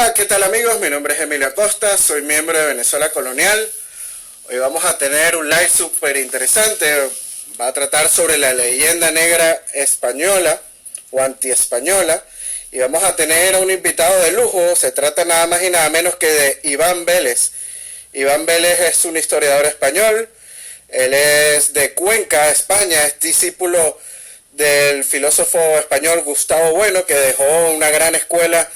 Hola, ¿qué tal amigos? Mi nombre es Emilio Acosta, soy miembro de Venezuela Colonial. Hoy vamos a tener un live súper interesante. Va a tratar sobre la leyenda negra española o antiespañola. Y vamos a tener a un invitado de lujo. Se trata nada más y nada menos que de Iván Vélez. Iván Vélez es un historiador español. Él es de Cuenca, España. Es discípulo del filósofo español Gustavo Bueno, que dejó una gran escuela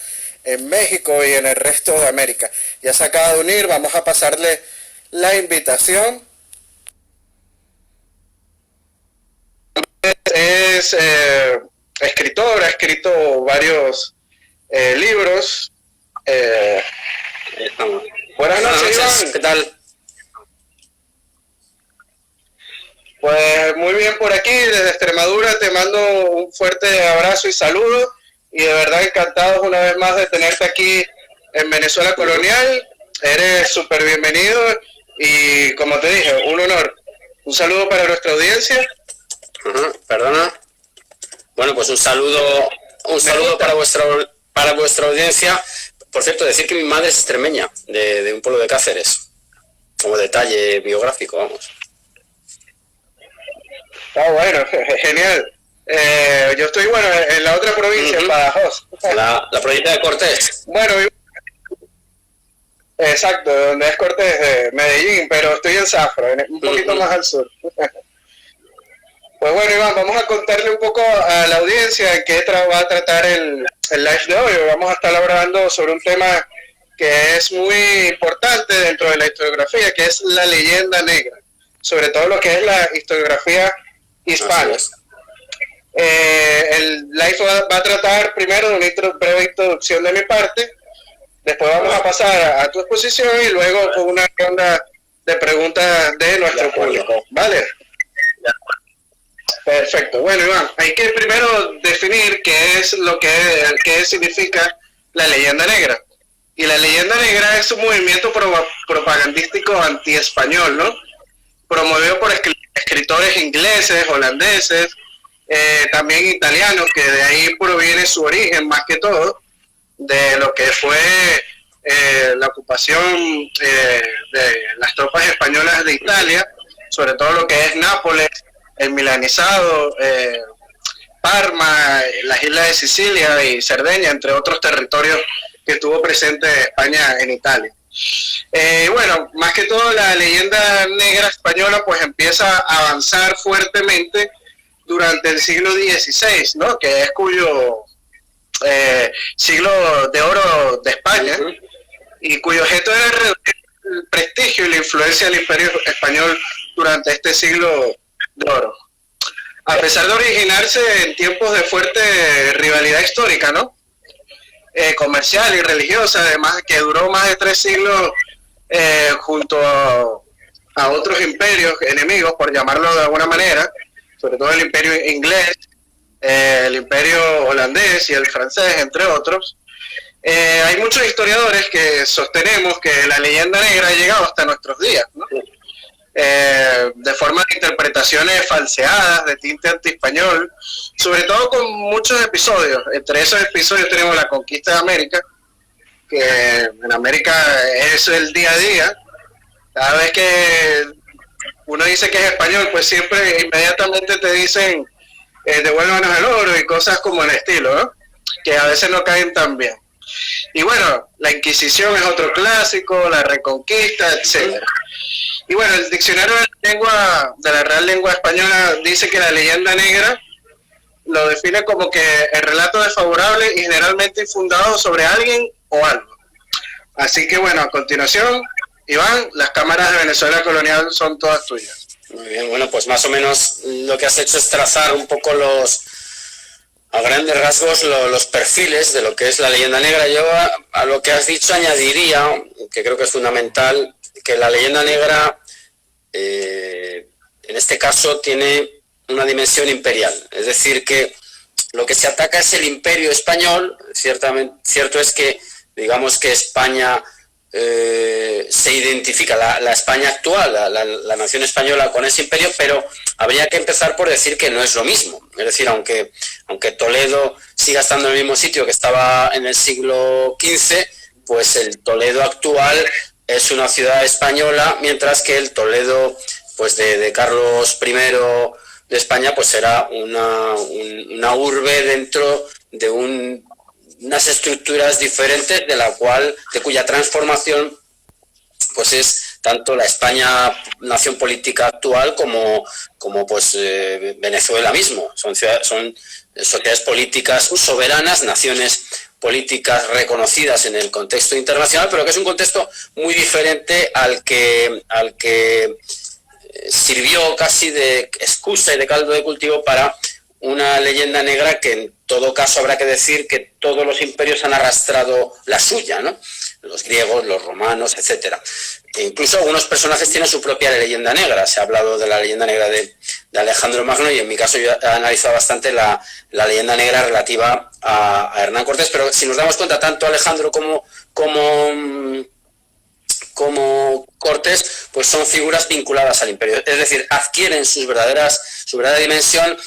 en México y en el resto de América. Ya se acaba de unir, vamos a pasarle la invitación. Es escritor, ha escrito varios libros. Buenas noches, Iván. ¿Qué tal? Pues muy bien por aquí, desde Extremadura te mando un fuerte abrazo y saludo. Y de verdad encantados una vez más de tenerte aquí en Venezuela Colonial. Eres súper bienvenido y como te dije, un honor. Un saludo para nuestra audiencia. Perdona. Bueno, pues un saludo para vuestra audiencia. Por cierto, decir que mi madre es extremeña, de un pueblo de Cáceres. Como detalle biográfico, vamos. Ah, bueno, genial. Yo estoy, en la otra provincia, en Badajoz. La provincia de Cortés. Bueno, exacto, donde es Cortés, de Medellín, pero estoy en Zafra, un poquito más al sur. Pues bueno, Iván, vamos a contarle un poco a la audiencia en qué va a tratar el live de hoy. Vamos a estar hablando sobre un tema que es muy importante dentro de la historiografía, que es la leyenda negra, sobre todo lo que es la historiografía hispana. El live va a tratar primero de una breve introducción de mi parte, después vamos a pasar a tu exposición y luego con una ronda de preguntas de nuestro público, ¿vale? Perfecto. Bueno, Iván, hay que primero definir qué significa la leyenda negra. Y la leyenda negra es un movimiento propagandístico anti-español, ¿no? Promovido por escritores ingleses, holandeses, también italianos, que de ahí proviene su origen más que todo, de lo que fue la ocupación de las tropas españolas de Italia, sobre todo lo que es Nápoles, el milanizado, Parma, las islas de Sicilia y Cerdeña, entre otros territorios que tuvo presente España en Italia. Bueno, más que todo la leyenda negra española pues empieza a avanzar fuertemente durante el siglo XVI, ¿no? Que es cuyo siglo de oro de España, y cuyo objeto era reducir el prestigio y la influencia del Imperio Español durante este siglo de oro. A pesar de originarse en tiempos de fuerte rivalidad histórica, ¿no? Comercial y religiosa, además que duró más de 3 siglos junto a otros imperios enemigos, por llamarlo de alguna manera, sobre todo el imperio inglés, el imperio holandés y el francés, entre otros. Hay muchos historiadores que sostenemos que la leyenda negra ha llegado hasta nuestros días, ¿no? De forma de interpretaciones falseadas, de tinte anti-español, sobre todo con muchos episodios. Entre esos episodios tenemos la conquista de América, que en América es el día a día. Cada vez que uno dice que es español, pues siempre inmediatamente te dicen devuélvanos el oro y cosas como el estilo, ¿no? Que a veces no caen tan bien. Y bueno, la Inquisición es otro clásico, la Reconquista, etcétera. Y bueno, el diccionario de la Real Lengua Española dice que la leyenda negra lo define como que el relato desfavorable y generalmente infundado sobre alguien o algo. Así que bueno, a continuación, Iván, las cámaras de Venezuela Colonial son todas tuyas. Muy bien, bueno, pues más o menos lo que has hecho es trazar un poco a grandes rasgos los perfiles de lo que es la leyenda negra. Yo a lo que has dicho añadiría, que creo que es fundamental, que la leyenda negra en este caso tiene una dimensión imperial, es decir, que lo que se ataca es el imperio español. Cierto es que digamos que España se identifica, la España actual, la nación española con ese imperio, pero habría que empezar por decir que no es lo mismo. Es decir, aunque Toledo siga estando en el mismo sitio que estaba en el siglo XV, pues el Toledo actual es una ciudad española, mientras que el Toledo pues de Carlos I de España pues era una urbe dentro de unas estructuras diferentes de cuya transformación pues es tanto la España nación política actual como pues Venezuela mismo. Son sociedades políticas soberanas, naciones políticas reconocidas en el contexto internacional, pero que es un contexto muy diferente al que sirvió casi de excusa y de caldo de cultivo para una leyenda negra que en todo caso habrá que decir que todos los imperios han arrastrado la suya, ¿no? Los griegos, los romanos, etcétera. E incluso algunos personajes tienen su propia leyenda negra. Se ha hablado de la leyenda negra de Alejandro Magno, y en mi caso yo he analizado bastante la leyenda negra relativa a Hernán Cortés, pero si nos damos cuenta, tanto Alejandro como Cortés pues son figuras vinculadas al imperio, es decir, adquieren su verdadera dimensión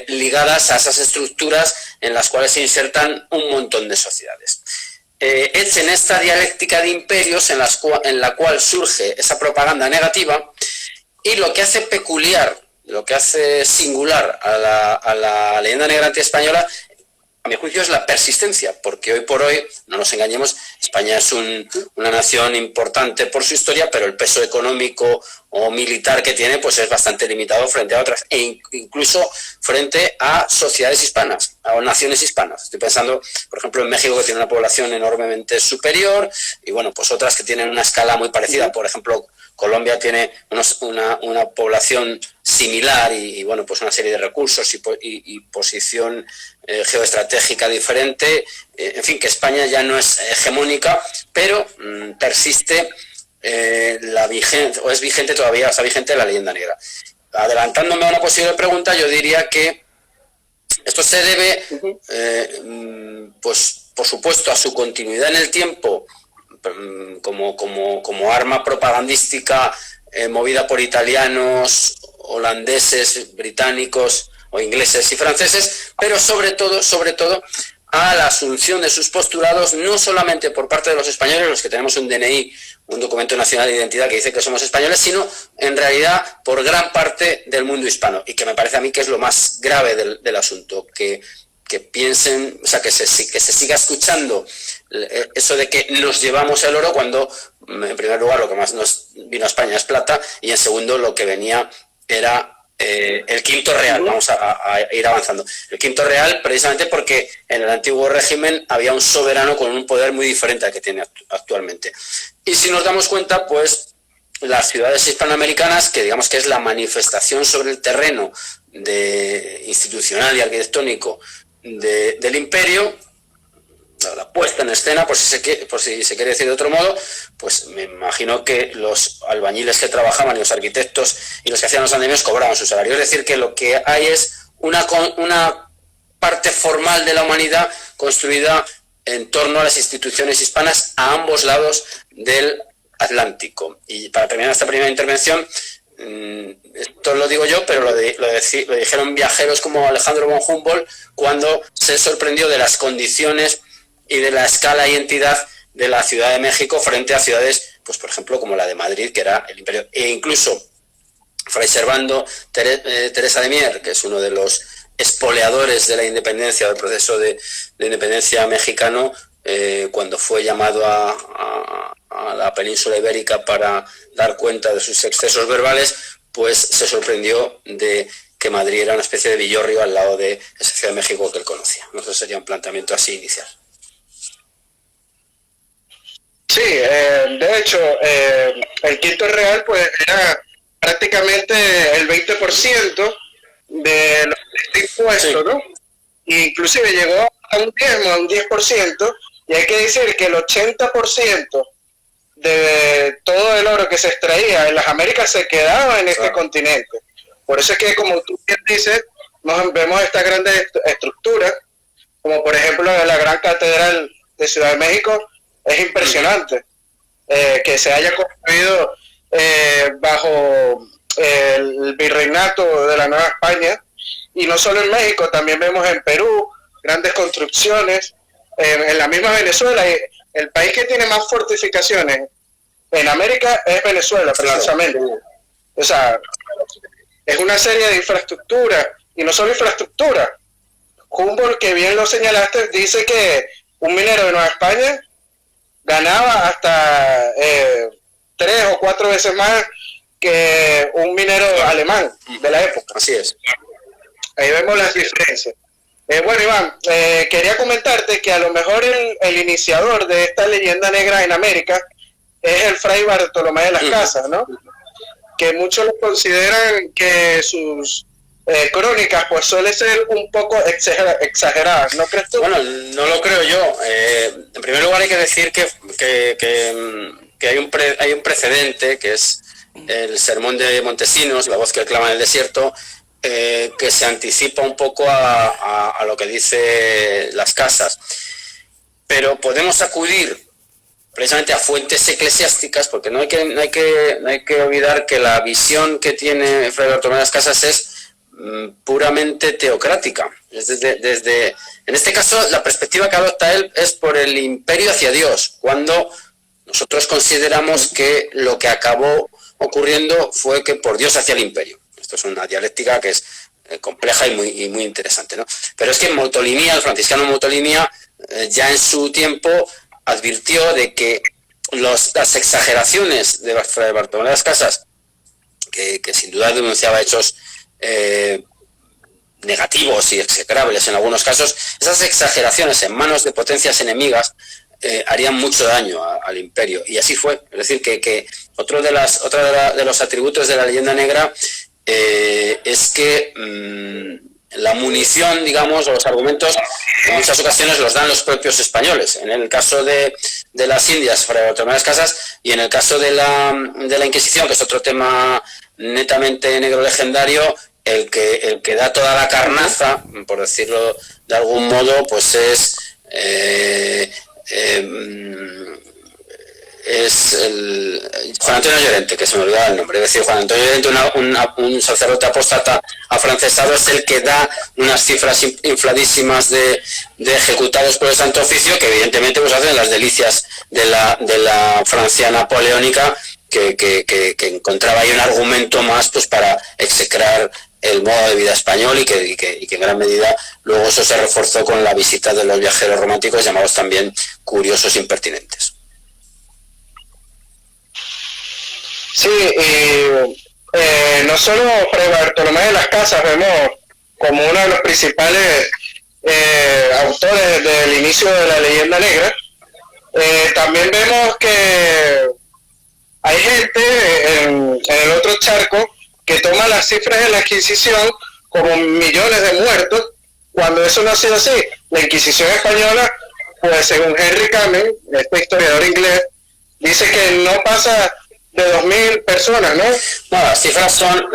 ligadas a esas estructuras en las cuales se insertan un montón de sociedades. Es en esta dialéctica de imperios en la cual surge esa propaganda negativa, y lo que hace peculiar, lo que hace singular a la leyenda negra antiespañola, a mi juicio, es la persistencia, porque hoy por hoy, no nos engañemos, España es una nación importante por su historia, pero el peso económico o militar que tiene pues es bastante limitado frente a otras, e incluso frente a sociedades hispanas, a naciones hispanas. Estoy pensando, por ejemplo, en México, que tiene una población enormemente superior, y bueno, pues otras que tienen una escala muy parecida. Por ejemplo, Colombia tiene una población similar y bueno, pues una serie de recursos y posición geoestratégica diferente. En fin, que España ya no es hegemónica, pero persiste es vigente todavía, está vigente la leyenda negra. Adelantándome a una posible pregunta, yo diría que esto se debe, pues por supuesto, a su continuidad en el tiempo, como arma propagandística movida por italianos, holandeses, británicos o ingleses y franceses, pero sobre todo a la asunción de sus postulados, no solamente por parte de los españoles, los que tenemos un DNI, un documento nacional de identidad que dice que somos españoles, sino en realidad por gran parte del mundo hispano, y que me parece a mí que es lo más grave del asunto, que piensen, o sea, que se siga escuchando eso de que nos llevamos el oro, cuando en primer lugar lo que más nos vino a España es plata, y en segundo lo que venía era el quinto real. Vamos a ir avanzando. El quinto real, precisamente porque en el antiguo régimen había un soberano con un poder muy diferente al que tiene actualmente. Y si nos damos cuenta, pues las ciudades hispanoamericanas, que digamos que es la manifestación sobre el terreno institucional y arquitectónico del imperio, la puesta en escena, por si se quiere decir de otro modo, pues me imagino que los albañiles que trabajaban y los arquitectos y los que hacían los andamios cobraban su salario. Es decir, que lo que hay es una parte formal de la humanidad construida en torno a las instituciones hispanas a ambos lados del Atlántico. Y para terminar esta primera intervención, esto lo digo yo, pero lo dijeron viajeros como Alejandro von Humboldt cuando se sorprendió de las condiciones y de la escala y entidad de la Ciudad de México frente a ciudades, pues por ejemplo, como la de Madrid, que era el imperio. E incluso Fray Servando Teresa de Mier, que es uno de los espoleadores de la independencia, del proceso de independencia mexicano, cuando fue llamado a la península ibérica para dar cuenta de sus excesos verbales, pues se sorprendió de que Madrid era una especie de villorrio al lado de esa Ciudad de México que él conocía. Eso sería un planteamiento así inicial. Sí, de hecho, el quinto real pues era prácticamente el 20% de los impuestos, sí, ¿no? Inclusive llegó a un 10%, y hay que decir que el 80% de todo el oro que se extraía en las Américas se quedaba en este continente. Por eso es que, como tú bien dices, vemos estas grandes estructuras, como por ejemplo la Gran Catedral de Ciudad de México. Es impresionante que se haya construido bajo el virreinato de la Nueva España, y no solo en México, también vemos en Perú grandes construcciones, en la misma Venezuela, el país que tiene más fortificaciones en América es Venezuela, precisamente. O sea, es una serie de infraestructura, y no solo infraestructura. Humboldt, que bien lo señalaste, dice que un minero de Nueva España ganaba hasta 3 o 4 veces más que un minero alemán de la época. Así es. Ahí vemos las diferencias. Bueno, Iván, quería comentarte que a lo mejor el iniciador de esta leyenda negra en América es el fray Bartolomé de las Casas, ¿no? Que muchos lo consideran que sus crónicas pues suelen ser un poco exageradas, ¿no crees tú? Bueno, no lo creo yo. En primer lugar hay que decir que hay un precedente, que es el sermón de Montesinos, la voz que clama en el desierto, que se anticipa un poco a lo que dice las Casas. Pero podemos acudir precisamente a fuentes eclesiásticas, porque no hay que olvidar que la visión que tiene Fray Bartolomé de las Casas es puramente teocrática. En este caso, la perspectiva que adopta él es por el imperio hacia Dios, cuando nosotros consideramos que lo que acabó ocurriendo fue que por Dios hacia el imperio. Esto es una dialéctica que es compleja y muy interesante, ¿no? Pero es que Motolinía, el franciscano Motolinía, ya en su tiempo advirtió de que las exageraciones de Fray Bartolomé de las Casas, que sin duda denunciaba hechos negativos y execrables en algunos casos, esas exageraciones en manos de potencias enemigas harían mucho daño al imperio, y así fue. Es decir, que otro de los atributos de la leyenda negra es que la munición, digamos, o los argumentos, en muchas ocasiones los dan los propios españoles. En el caso de las Indias, Fray Bartolomé de las Casas, y en el caso de la Inquisición, que es otro tema netamente negro legendario, el que da toda la carnaza, por decirlo de algún modo, pues es Juan Antonio Llorente, que se me olvidaba el nombre. Es decir, Juan Antonio Llorente, un sacerdote apóstata afrancesado, es el que da unas cifras infladísimas de ejecutados por el Santo Oficio, que evidentemente pues hacen las delicias de la Francia napoleónica, que encontraba ahí un argumento más pues para execrar el modo de vida español, y que en gran medida luego eso se reforzó con la visita de los viajeros románticos, llamados también curiosos impertinentes. Sí, no solo Fray Bartolomé de las Casas vemos como uno de los principales autores del inicio de la leyenda negra, también vemos que hay gente en el otro charco que toma las cifras de la Inquisición como millones de muertos, cuando eso no ha sido así. La Inquisición española, pues según Henry Kamen, este historiador inglés, dice que no pasa de 2.000 personas, ¿no? No, las cifras son...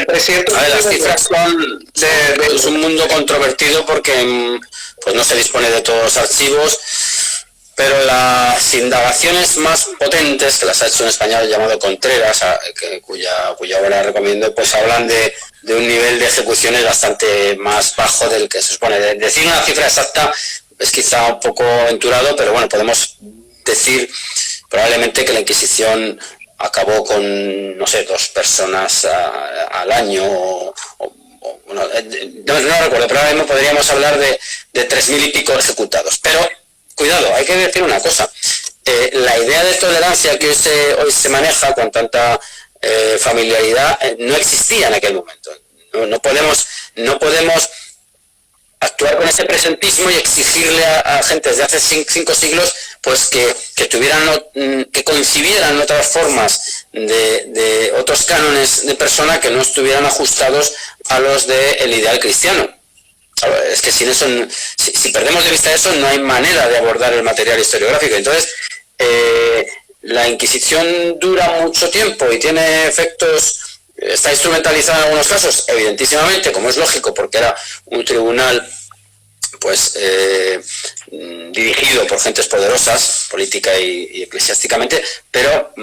Las cifras son... Es un mundo controvertido porque pues no se dispone de todos los archivos, pero las indagaciones más potentes, que las ha hecho un español llamado Contreras, cuya obra recomiendo, pues hablan de un nivel de ejecuciones bastante más bajo del que se supone. Decir una cifra exacta es quizá un poco aventurado, pero bueno, podemos decir probablemente que la Inquisición acabó con, no sé, 2 personas al año, no recuerdo, pero ahora mismo podríamos hablar de 3.000 y pico ejecutados. Pero cuidado, hay que decir una cosa. La idea de tolerancia que hoy se maneja con tanta familiaridad no existía en aquel momento. No podemos actuar con ese presentismo y exigirle a gentes de hace 5 siglos pues que tuvieran, que concibieran otras formas de otros cánones de persona que no estuvieran ajustados a los del ideal cristiano. Es que sin eso, si perdemos de vista eso, no hay manera de abordar el material historiográfico. Entonces, la Inquisición dura mucho tiempo y tiene efectos, está instrumentalizada en algunos casos, evidentísimamente, como es lógico, porque era un tribunal pues dirigido por gentes poderosas, política y eclesiásticamente, pero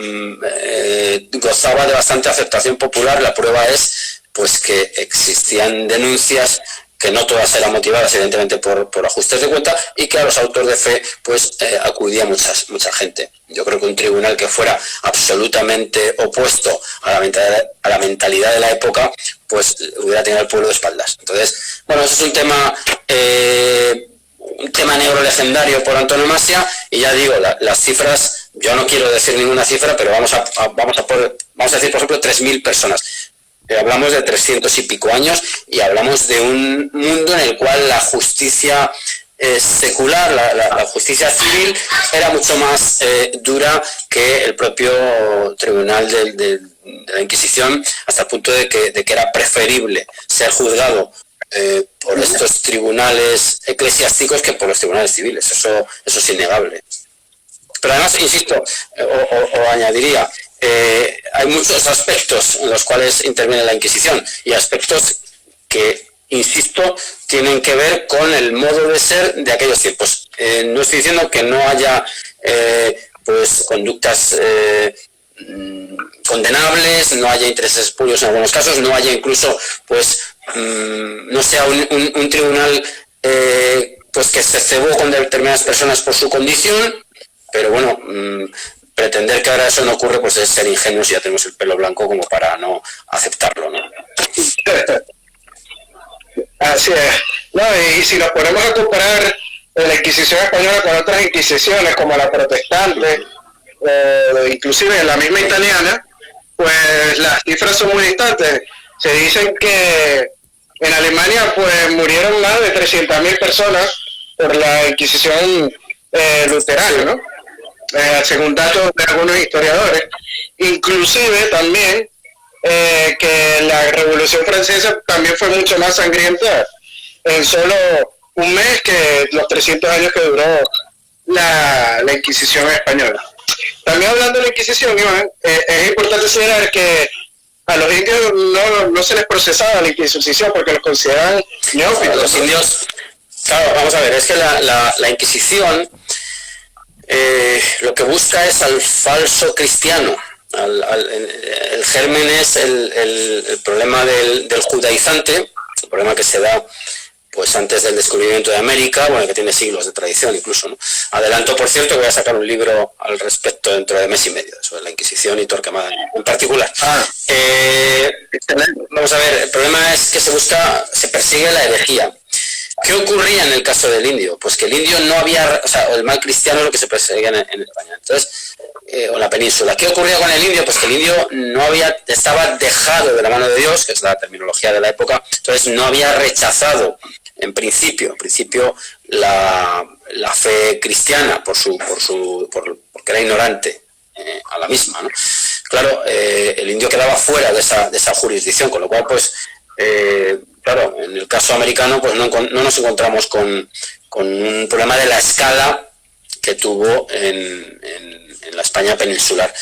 gozaba de bastante aceptación popular. La prueba es pues que existían denuncias que no todas eran motivadas evidentemente por ajustes de cuenta, y que a los autos de fe pues acudía mucha gente. Yo creo que un tribunal que fuera absolutamente opuesto a la mentalidad de la época, pues hubiera tenido al pueblo de espaldas. Entonces, bueno, eso es un tema negro legendario por antonomasia, y ya digo, las cifras, yo no quiero decir ninguna cifra, pero vamos a decir, por ejemplo, 3.000 personas. Hablamos de 300 y pico años, y hablamos de un mundo en el cual la justicia secular, la justicia civil, era mucho más dura que el propio tribunal de la Inquisición, hasta el punto de que era preferible ser juzgado por estos tribunales eclesiásticos que por los tribunales civiles. Eso es innegable. Pero además, insisto, o añadiría, hay muchos aspectos en los cuales interviene la Inquisición, y aspectos que, insisto, tienen que ver con el modo de ser de aquellos tiempos. No estoy diciendo que no haya pues conductas condenables, no haya intereses espurios en algunos casos, no haya incluso pues no sea un tribunal pues que se cebó con determinadas personas por su condición, pero bueno, pretender que ahora eso no ocurre pues es ser ingenuos, y ya tenemos el pelo blanco como para no aceptarlo, ¿no? Así es. No, y si nos ponemos a comparar la Inquisición española con otras inquisiciones como la protestante, inclusive la misma italiana, pues las cifras son muy distantes. Se dicen que en Alemania pues murieron más de 300.000 personas por la Inquisición luterana, ¿no? Según datos de algunos historiadores. Inclusive también que la Revolución Francesa también fue mucho más sangrienta en solo un mes que los 300 años que duró la Inquisición española. También hablando de la Inquisición, Iván, es importante señalar que a los indios no se les procesaba la Inquisición porque los consideraban neófitos. Los indios, claro, vamos a ver, es que la Inquisición lo que busca es al falso cristiano. El germen es el problema del judaizante, el problema que se da pues antes del descubrimiento de América, bueno, que tiene siglos de tradición incluso, ¿no? Adelanto, por cierto, que voy a sacar un libro al respecto dentro de mes y medio, sobre la Inquisición y Torquemada en particular. Vamos a ver, el problema es que se persigue la herejía. ¿Qué ocurría en el caso del indio? Pues que el indio no había, o sea, el mal cristiano es lo que se perseguía en España, entonces, o en la península. ¿Qué ocurría con el indio? Pues que el indio estaba dejado de la mano de Dios, que es la terminología de la época, entonces no había rechazado en principio la fe cristiana porque era ignorante a la misma, ¿no? Claro, el indio quedaba fuera de esa jurisdicción, con lo cual pues claro, en el caso americano pues no nos encontramos con un problema de la escala que tuvo en la España peninsular.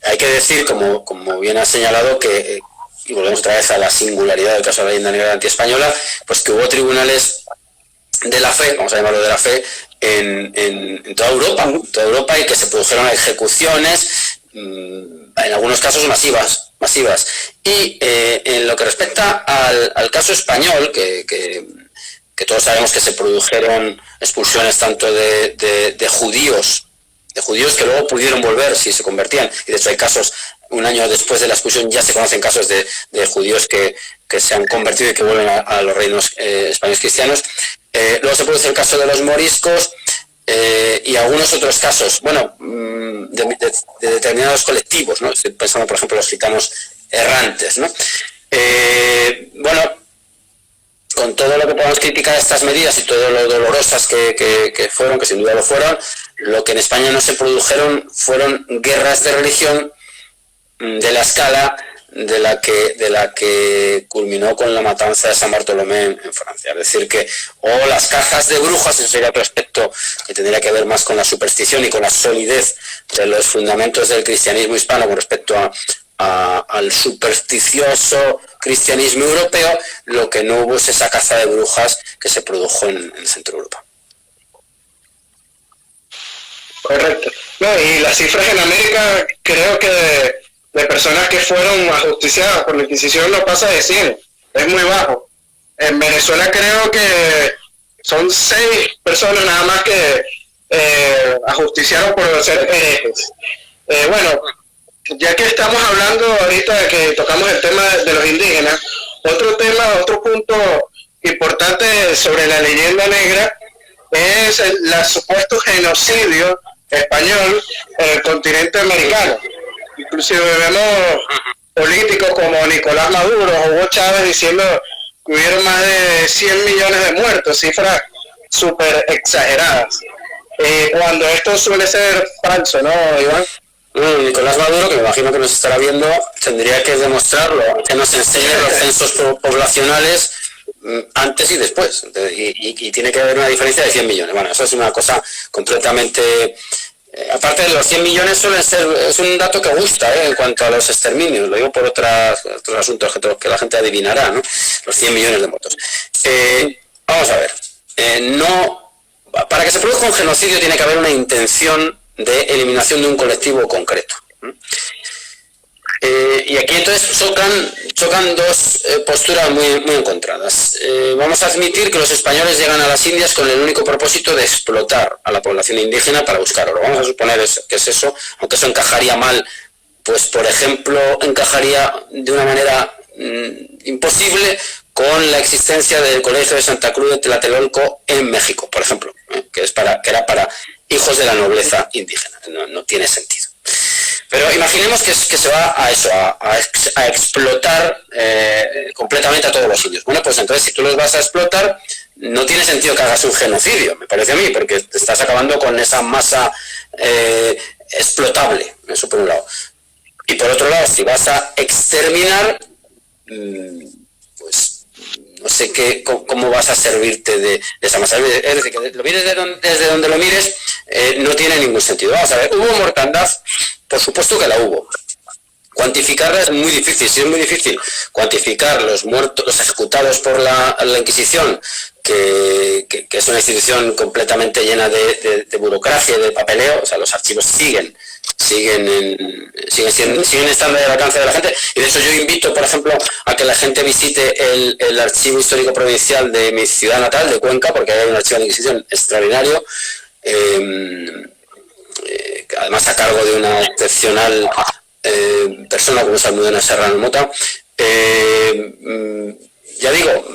Hay que decir, como bien ha señalado, que, y volvemos otra vez a la singularidad del caso de la leyenda negra antiespañola, pues que hubo tribunales de la fe, vamos a llamarlo de la fe, en toda Europa, y que se produjeron ejecuciones, en algunos casos masivas. Y en lo que respecta al caso español, que todos sabemos que se produjeron expulsiones tanto de judíos que luego pudieron volver si se convertían, y de hecho hay casos, un año después de la expulsión ya se conocen casos de judíos que se han convertido y que vuelven a los reinos españoles cristianos. Luego se produce el caso de los moriscos y algunos otros casos, bueno, de determinados colectivos, ¿no? Estoy pensando, por ejemplo, los gitanos errantes, ¿no? Bueno, con todo lo que podamos criticar estas medidas y todo lo dolorosas que fueron, que sin duda lo fueron, lo que en España no se produjeron fueron guerras de religión de la escala de la que culminó con la matanza de San Bartolomé en Francia. Es decir, que las cajas de brujas, eso sería otro aspecto que tendría que ver más con la superstición y con la solidez de los fundamentos del cristianismo hispano con respecto al supersticioso cristianismo europeo. Lo que no hubo es esa caza de brujas que se produjo en el centro de Europa. Correcto. No, y las cifras en América, creo que de personas que fueron ajusticiadas por la Inquisición no pasa de 100, es muy bajo. En Venezuela creo que son 6 personas nada más que ajusticiaron por ser herejes. Bueno, ya que estamos hablando ahorita de que tocamos el tema de los indígenas, otro punto importante sobre la leyenda negra es el supuesto genocidio español en el continente americano. Inclusive vemos políticos como Nicolás Maduro o Hugo Chávez diciendo que hubieron más de 100 millones de muertos, cifras súper exageradas. Cuando esto suele ser falso, ¿no, Iván? Nicolás Maduro, que me imagino que nos estará viendo, tendría que demostrarlo, que nos enseñe los censos poblacionales antes y después, y tiene que haber una diferencia de 100 millones. Bueno, eso es una cosa completamente... aparte de los 100 millones suelen ser, es un dato que gusta en cuanto a los exterminios, lo digo por otros asuntos que la gente adivinará, ¿no? Los 100 millones de muertos. Vamos a ver, para que se produzca un genocidio tiene que haber una intención de eliminación de un colectivo concreto. Y aquí entonces chocan dos posturas muy encontradas. Vamos a admitir que los españoles llegan a las Indias con el único propósito de explotar a la población indígena para buscar oro. Vamos a suponer que es eso, aunque eso encajaría mal, pues por ejemplo encajaría de una manera imposible con la existencia del Colegio de Santa Cruz de Tlatelolco en México, por ejemplo, que era para hijos de la nobleza indígena. No tiene sentido. Pero imaginemos que se va a eso, a explotar completamente a todos los indios. Bueno, pues entonces si tú los vas a explotar, no tiene sentido que hagas un genocidio, me parece a mí, porque te estás acabando con esa masa explotable, eso por un lado. Y por otro lado, si vas a exterminar, pues no sé cómo vas a servirte de esa masa. Es decir, que lo mires desde donde lo mires, no tiene ningún sentido. Vamos a ver, ¿hubo mortandad? Por supuesto que la hubo. Cuantificarla es muy difícil. Si es muy difícil cuantificar los muertos, los ejecutados por la Inquisición, que es una institución completamente llena de burocracia y de papeleo, o sea, los archivos siguen estando al alcance de la gente, y de hecho yo invito, por ejemplo, a que la gente visite el archivo histórico provincial de mi ciudad natal, de Cuenca, porque hay un archivo de Inquisición extraordinario, además a cargo de una excepcional persona como es Almudena Serrano Mota. Ya digo,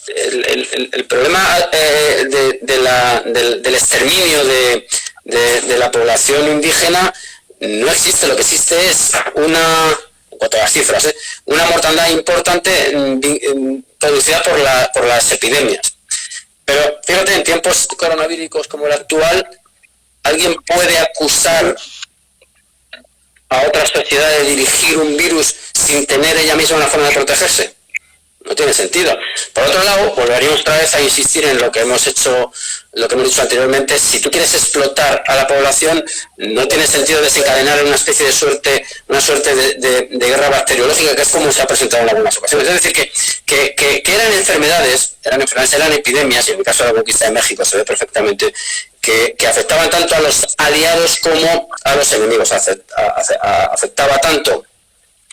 el problema del exterminio de la población indígena no existe. Lo que existe es en cuanto a las cifras, una mortandad importante producida por las epidemias. Pero fíjate, en tiempos coronavíricos como el actual, ¿alguien puede acusar a otra sociedad de dirigir un virus sin tener ella misma una forma de protegerse? No tiene sentido. Por otro lado, volveríamos otra vez a insistir en lo que hemos dicho anteriormente. Si tú quieres explotar a la población, no tiene sentido desencadenar una especie de suerte de guerra bacteriológica, que es como se ha presentado en algunas ocasiones. Es decir, que eran enfermedades, eran epidemias, y en el caso de la conquista de México se ve perfectamente que afectaban tanto a los aliados como a los enemigos. Afectaba tanto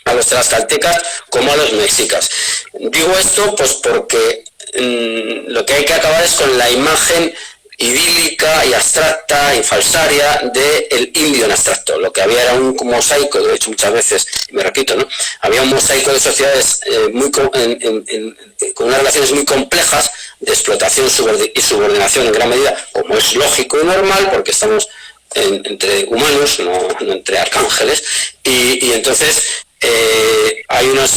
a los tlaxcaltecas como a los mexicas. Digo esto pues porque lo que hay que acabar es con la imagen idílica y abstracta y falsaria del indio en abstracto. Lo que había era un mosaico, de hecho muchas veces, y me repito, ¿no? Había un mosaico de sociedades con unas relaciones muy complejas de explotación y subordinación en gran medida, como es lógico y normal, porque estamos entre humanos, no entre arcángeles, y entonces hay unas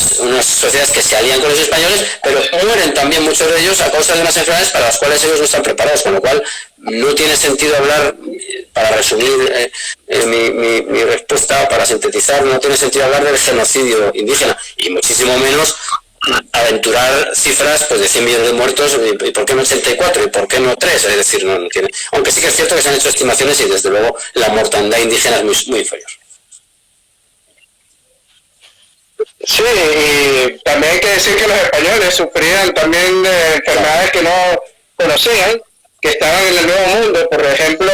sociedades que se alían con los españoles, pero mueren también muchos de ellos a causa de unas enfermedades para las cuales ellos no están preparados, con lo cual no tiene sentido hablar, para resumir mi respuesta, para sintetizar, no tiene sentido hablar del genocidio indígena, y muchísimo menos aventurar cifras pues de 100 millones de muertos, y por qué no 84 y por qué no 3, es decir, no tiene, aunque sí que es cierto que se han hecho estimaciones y desde luego la mortandad indígena es muy inferior. Sí, y también hay que decir que los españoles sufrían también de enfermedades que no conocían, que estaban en el Nuevo Mundo, por ejemplo,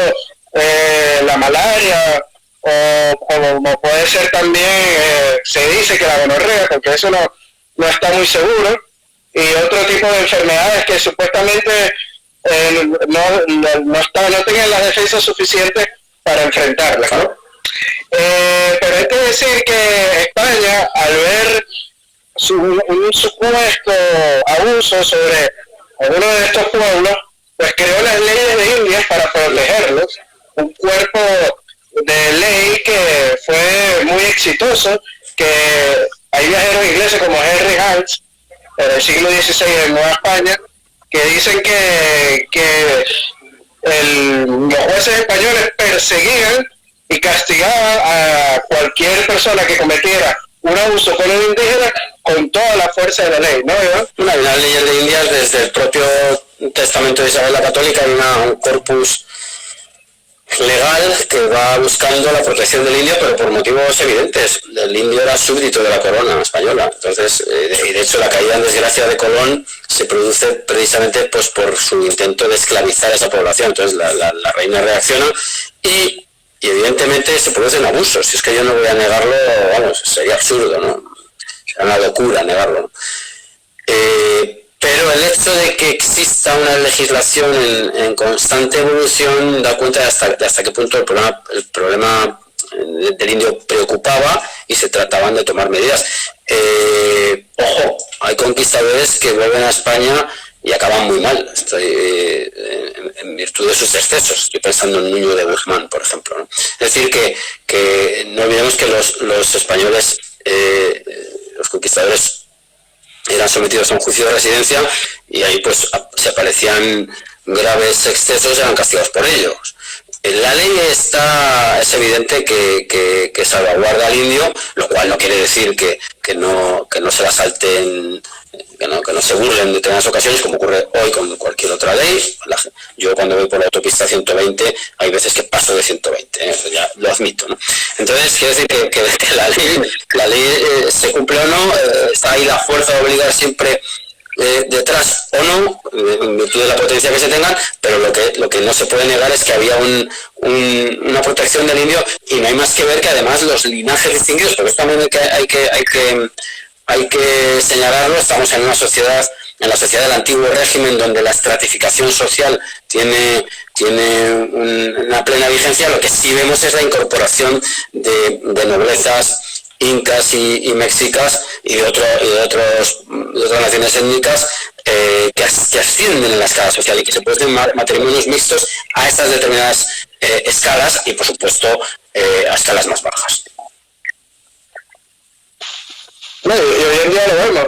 la malaria, o como puede ser también, se dice que la gonorrea, porque eso no está muy seguro, y otro tipo de enfermedades que supuestamente no tenían las defensas suficientes para enfrentarlas, ¿no? Pero hay que decir que España, al ver un supuesto abuso sobre alguno de estos pueblos, pues creó las leyes de Indias para protegerlos, un cuerpo de ley que fue muy exitoso, que hay viajeros ingleses como Henry Hans, en el siglo XVI en Nueva España, que dicen que los jueces españoles perseguían y castigaban a cualquier persona que cometiera un abuso con un indígena con toda la fuerza de la ley, ¿no, Iván? Hay unas leyes de Indias desde el propio testamento de Isabel la Católica, hay un corpus legal que va buscando la protección del indio, pero por motivos evidentes. El indio era súbdito de la corona española, entonces, y de hecho la caída en desgracia de Colón se produce precisamente pues por su intento de esclavizar a esa población. Entonces la reina reacciona y evidentemente se producen abusos. Si es que yo no voy a negarlo, vamos, sería absurdo, ¿no? Sería una locura negarlo, ¿no? Pero el hecho de que exista una legislación en constante evolución da cuenta de hasta qué punto el problema del indio preocupaba y se trataban de tomar medidas. Ojo, hay conquistadores que vuelven a España y acaban muy mal, en virtud de sus excesos. Estoy pensando en Nuño de Guzmán, por ejemplo, ¿no? Es decir, que no olvidemos que los españoles, los conquistadores, eran sometidos a un juicio de residencia y ahí pues si aparecían graves excesos eran castigados por ellos. En la ley es evidente que salvaguarda al indio, lo cual no quiere decir que no se la salten, que no se burlen en determinadas ocasiones, como ocurre hoy con cualquier otra ley. Yo cuando voy por la autopista 120 hay veces que paso de 120, eso ya lo admito, ¿no? Entonces quiero decir que la ley se cumple o no, está ahí la fuerza de obligar siempre detrás o no, en virtud de la potencia que se tengan, pero lo que no se puede negar es que había una protección del indio, y no hay más que ver que además los linajes distinguidos, porque esto también hay que señalarlo. Estamos en una sociedad, en la sociedad del antiguo régimen, donde la estratificación social tiene una plena vigencia. Lo que sí vemos es la incorporación de noblezas incas y mexicas y de otras naciones étnicas que ascienden en la escala social y que se producen matrimonios mixtos a estas determinadas escalas y, por supuesto, a escalas más bajas. No, y hoy en día lo vemos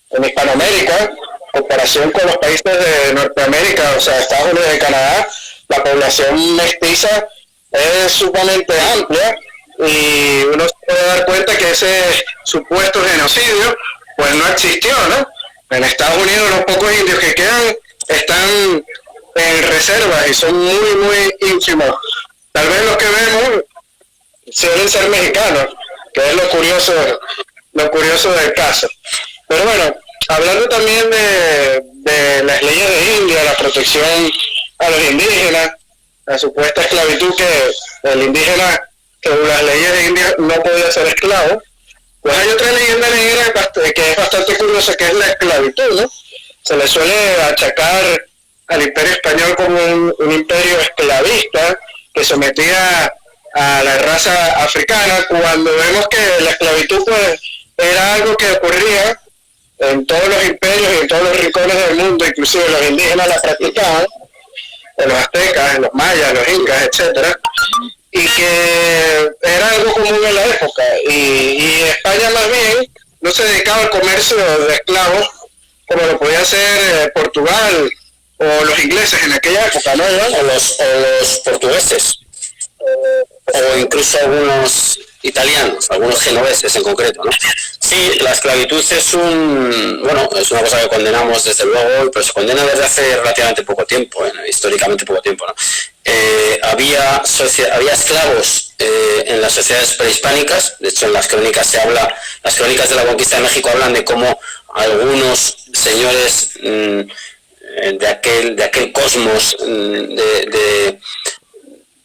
en Hispanoamérica, en comparación con los países de Norteamérica, o sea, Estados Unidos y Canadá, la población mestiza es sumamente amplia, y uno se puede dar cuenta que ese supuesto genocidio pues no existió, ¿no? En Estados Unidos los pocos indios que quedan están en reservas y son muy, muy ínfimos. Tal vez los que vemos suelen ser mexicanos, que es lo curioso del caso. Pero bueno, hablando también de las leyes de India, la protección a los indígenas, la supuesta esclavitud, que el indígena, según las leyes de India, no podía ser esclavo, pues hay otra leyenda negra que es bastante curiosa, que es la esclavitud, ¿no? Se le suele achacar al Imperio Español como un imperio esclavista que sometía a la raza africana, cuando vemos que la esclavitud pues era algo que ocurría en todos los imperios y en todos los rincones del mundo, inclusive los indígenas la practicaban, en los aztecas, en los mayas, los incas, etcétera, y que era algo común en la época, y España más bien no se dedicaba al comercio de esclavos como lo podía hacer Portugal o los ingleses en aquella época, ¿no? O los portugueses, o incluso algunos italianos, algunos genoveses en concreto, ¿no? Sí, la esclavitud es una cosa que condenamos desde luego, pero se condena desde hace relativamente poco tiempo, históricamente poco tiempo, ¿no? Había esclavos en las sociedades prehispánicas. De hecho, en las crónicas las crónicas de la conquista de México hablan de cómo algunos señores de aquel cosmos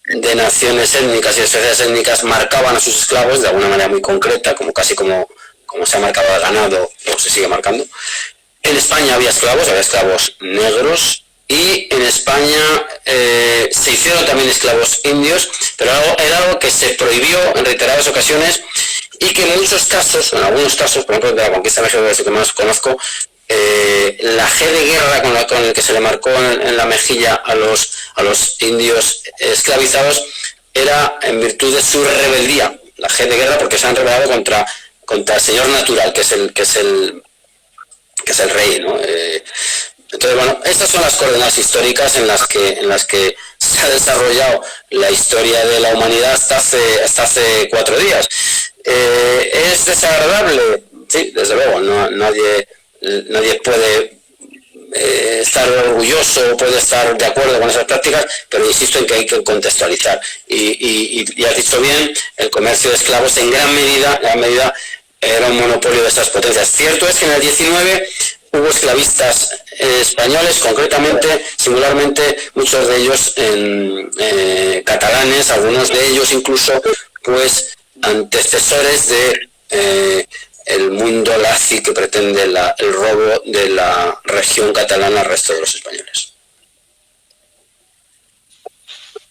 de naciones étnicas y de sociedades étnicas marcaban a sus esclavos de alguna manera muy concreta, como se ha marcado al ganado, o se sigue marcando. En España había esclavos negros, y en España se hicieron también esclavos indios, pero era algo que se prohibió en reiteradas ocasiones, y que en muchos casos, en algunos casos, por ejemplo de la conquista de México, que es el que más conozco, la G de guerra con el que se le marcó en la mejilla a los indios esclavizados era en virtud de su rebeldía, la G de guerra, porque se han rebelado contra el señor natural, que es el rey, ¿no? Entonces, bueno, estas son las coordenadas históricas en las que se ha desarrollado la historia de la humanidad hasta hace 4 días. ¿Es desagradable? Sí, desde luego, nadie puede estar orgulloso o puede estar de acuerdo con esas prácticas, pero insisto en que hay que contextualizar. Y has dicho bien, el comercio de esclavos en gran medida era un monopolio de estas potencias. Cierto es que en el 19 hubo esclavistas españoles, concretamente, singularmente, muchos de ellos catalanes, algunos de ellos incluso, pues, antecesores de el mundo lazi que pretende el robo de la región catalana al resto de los españoles.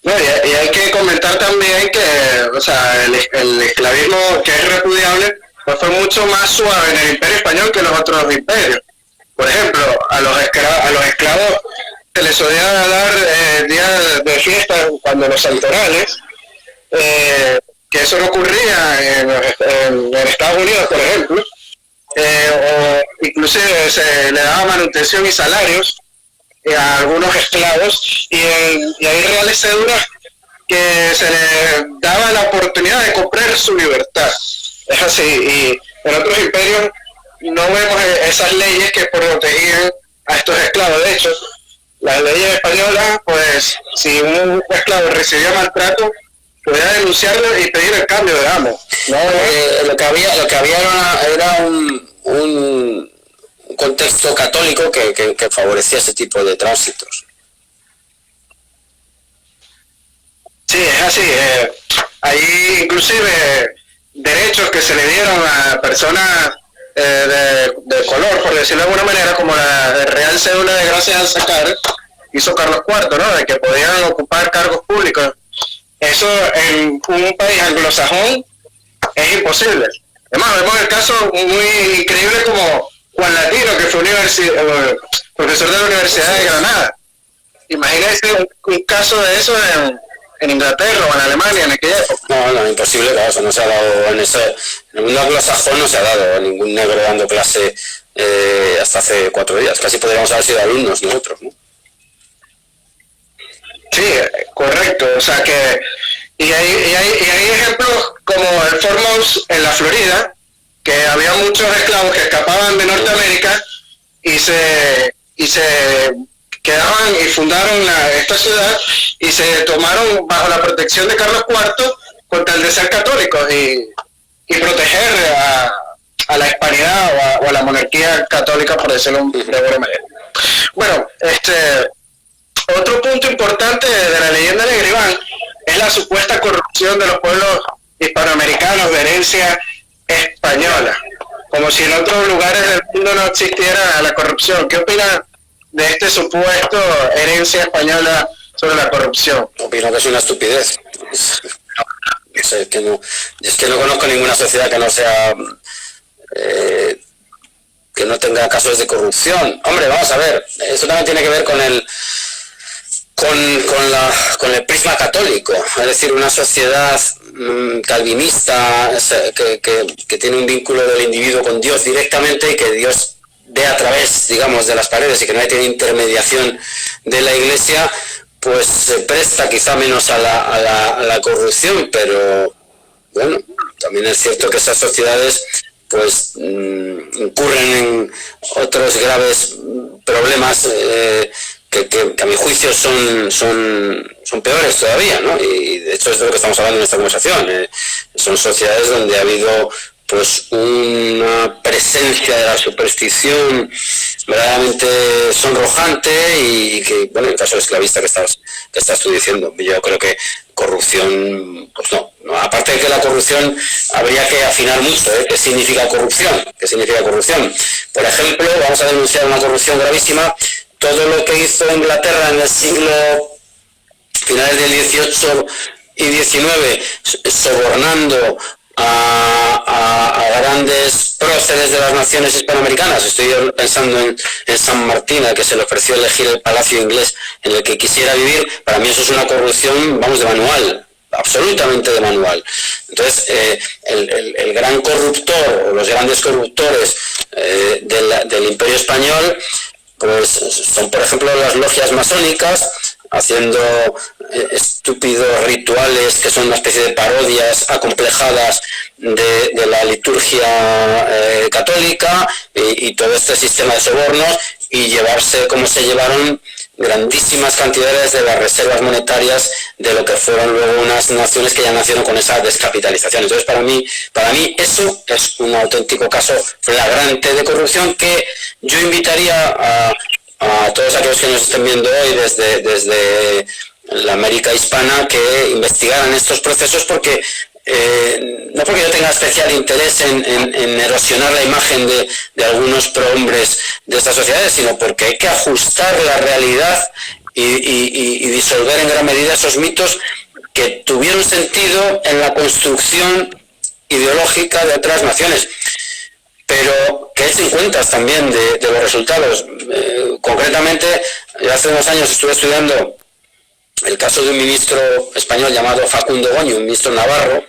Bueno, y hay que comentar también que, o sea, el esclavismo, que es repudiable, pues fue mucho más suave en el Imperio Español que en los otros imperios. Por ejemplo, a los esclavos se les solía dar días de fiesta cuando los santorales, que eso no ocurría en Estados Unidos, por ejemplo, o inclusive se le daba manutención y salarios a algunos esclavos, y hay reales cédulas que se les daba la oportunidad de comprar su libertad. Es así, y en otros imperios no vemos esas leyes que protegían a estos esclavos. De hecho, las leyes españolas, pues, si un esclavo recibía maltrato, podía denunciarlo y pedir el cambio de amo. ¿No? Lo que había era un contexto católico que favorecía ese tipo de tránsitos. Sí, es así. Hay inclusive derechos que se le dieron a personas de color, por decirlo de alguna manera, como la Real Cédula de Gracia al Sacar hizo Carlos IV, ¿no? De que podían ocupar cargos públicos. Eso en un país anglosajón es imposible. Además, vemos el caso muy increíble como Juan Latino, que fue profesor de la Universidad de Granada. Imagínense un caso de eso en Inglaterra o en Alemania en aquella época. No, imposible, claro, eso no se ha dado en el mundo anglosajón, no se ha dado a ningún negro dando clase hasta hace 4 días. Casi podríamos haber sido alumnos nosotros, ¿no? Sí, correcto. O sea que y hay ejemplos como el Foremost en la Florida, que había muchos esclavos que escapaban de Norteamérica y se quedaban y fundaron esta ciudad y se tomaron bajo la protección de Carlos IV contra el de ser católicos y proteger a la hispanidad o a la monarquía católica, por decirlo de alguna manera. Bueno, otro punto importante de la leyenda negra, Iván, es la supuesta corrupción de los pueblos hispanoamericanos de herencia española, como si en otros lugares del mundo no existiera la corrupción. ¿Qué opina de este supuesto herencia española sobre la corrupción? Opino que es una estupidez. Es que no conozco ninguna sociedad que no sea que no tenga casos de corrupción. Hombre, vamos a ver, eso también tiene que ver con el prisma católico, es decir, una sociedad calvinista que tiene un vínculo del individuo con Dios directamente y que Dios ve a través, digamos, de las paredes y que no tiene intermediación de la Iglesia, pues se presta quizá menos a la corrupción, pero bueno, también es cierto que esas sociedades pues incurren en otros graves problemas que a mi juicio son peores todavía, ¿no? Y de hecho es de lo que estamos hablando en esta conversación. Son sociedades donde ha habido pues una presencia de la superstición verdaderamente sonrojante y que, bueno, en el caso esclavista que estás tú diciendo, yo creo que corrupción, pues no. Aparte de que la corrupción habría que afinar mucho, ¿eh? ¿Qué significa corrupción? ¿Qué significa corrupción? Por ejemplo, vamos a denunciar una corrupción gravísima, todo lo que hizo Inglaterra en el siglo finales del 18 y 19, sobornando a grandes próceres de las naciones hispanoamericanas. Estoy pensando en San Martín, al que se le ofreció elegir el palacio inglés en el que quisiera vivir. Para mí eso es una corrupción, vamos, de manual, absolutamente de manual. Entonces, el gran corruptor, o los grandes corruptores del Imperio Español, pues son, por ejemplo, las logias masónicas, haciendo estúpidos rituales que son una especie de parodias acomplejadas de la liturgia católica, y todo este sistema de sobornos, y llevarse, como se llevaron, grandísimas cantidades de las reservas monetarias de lo que fueron luego unas naciones que ya nacieron con esa descapitalización. Entonces, para mí eso es un auténtico caso flagrante de corrupción, que yo invitaría a todos aquellos que nos estén viendo hoy desde la América hispana, que investigaran estos procesos, porque no porque yo tenga especial interés en erosionar la imagen de algunos prohombres de estas sociedades, sino porque hay que ajustar la realidad y disolver en gran medida esos mitos que tuvieron sentido en la construcción ideológica de otras naciones, pero que echen cuentas también de los resultados. Concretamente, hace unos años estuve estudiando el caso de un ministro español llamado Facundo Goñi, un ministro navarro,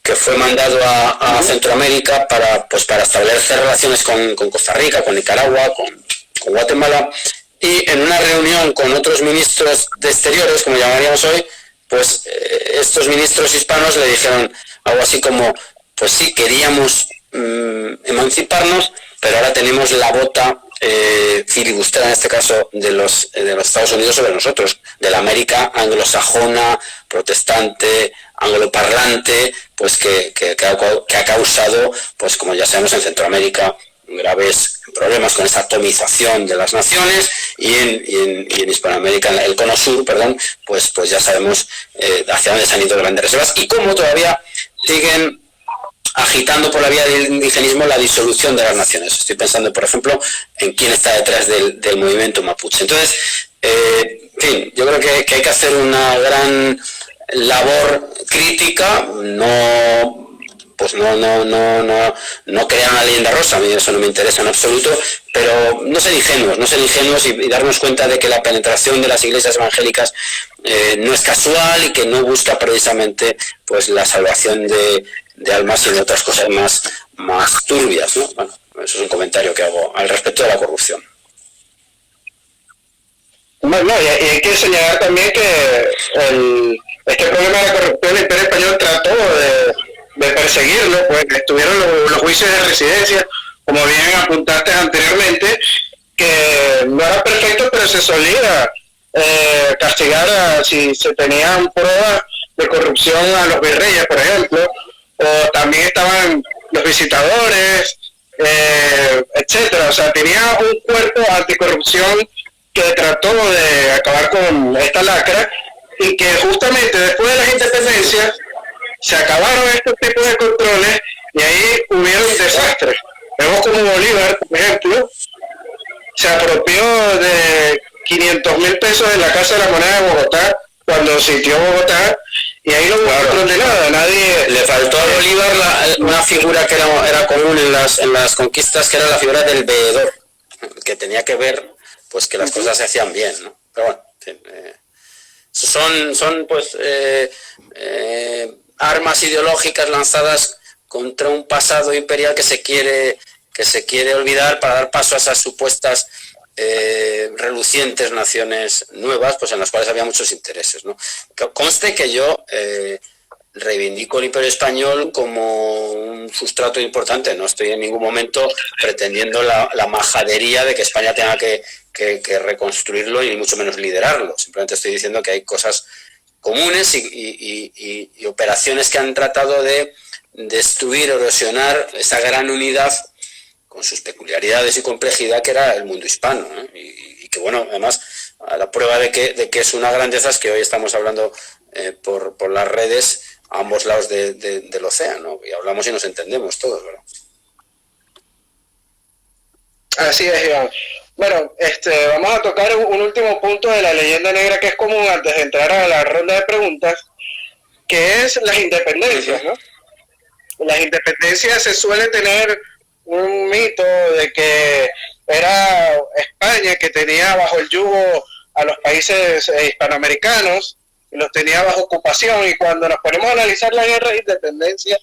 que fue mandado a Centroamérica para establecer relaciones con Costa Rica, con Nicaragua, con Guatemala, y en una reunión con otros ministros de exteriores, como llamaríamos hoy, pues estos ministros hispanos le dijeron algo así como, pues sí, queríamos emanciparnos, pero ahora tenemos la bota filibustera, en este caso de los Estados Unidos, sobre nosotros, de la América anglosajona, protestante, angloparlante, pues que ha causado, pues como ya sabemos, en Centroamérica graves problemas con esa atomización de las naciones, y en Hispanoamérica, en el cono sur, perdón, pues ya sabemos hacia dónde se han ido grandes reservas, y cómo todavía siguen agitando por la vía del indigenismo la disolución de las naciones. Estoy pensando, por ejemplo, en quién está detrás del movimiento mapuche. Entonces, en fin, yo creo que hay que hacer una gran labor crítica, no crear una leyenda rosa, a mí eso no me interesa en absoluto, pero no ser ingenuos y darnos cuenta de que la penetración de las iglesias evangélicas no es casual, y que no busca precisamente pues la salvación de almas, sino otras cosas más turbias, ¿no? Bueno, eso es un comentario que hago al respecto de la corrupción. Bueno, y hay que señalar también que este problema de la corrupción, el Imperio Español trató de perseguirlo, pues estuvieron los juicios de residencia, como bien apuntaste anteriormente, que no era perfecto, pero se solía castigar si se tenían pruebas de corrupción a los virreyes, por ejemplo, o también estaban los visitadores, etcétera. O sea, tenía un cuerpo anticorrupción que trató de acabar con esta lacra, y que justamente después de las independencias se acabaron estos tipos de controles, y ahí hubieron desastres. Vemos como Bolívar, por ejemplo, se apropió de 500,000 pesos en la Casa de la Moneda de Bogotá cuando sitió Bogotá, y ahí no hubo control de nada. Nadie. Le faltó a Bolívar una figura que era común en las conquistas, que era la figura del veedor, que tenía que ver pues que las cosas se hacían bien, ¿no? Pero bueno, en fin, son pues armas ideológicas lanzadas contra un pasado imperial que se quiere olvidar, para dar paso a esas supuestas relucientes naciones nuevas, pues en las cuales había muchos intereses, ¿no? Conste que yo reivindico el Imperio Español como un sustrato importante. No estoy en ningún momento pretendiendo la majadería de que España tenga que reconstruirlo, y mucho menos liderarlo. Simplemente estoy diciendo que hay cosas comunes y operaciones que han tratado de destruir, erosionar esa gran unidad con sus peculiaridades y complejidad que era el mundo hispano, ¿no? Y que, bueno, además a la prueba de que es una grandeza es que hoy estamos hablando por las redes a ambos lados del océano, y hablamos y nos entendemos todos, ¿verdad? Así es, Iván. Bueno, vamos a tocar un último punto de la leyenda negra que es común antes de entrar a la ronda de preguntas, que es las independencias, ¿no? Las independencias se suele tener un mito de que era España que tenía bajo el yugo a los países hispanoamericanos, y los tenía bajo ocupación, y cuando nos ponemos a analizar la guerra de independencia,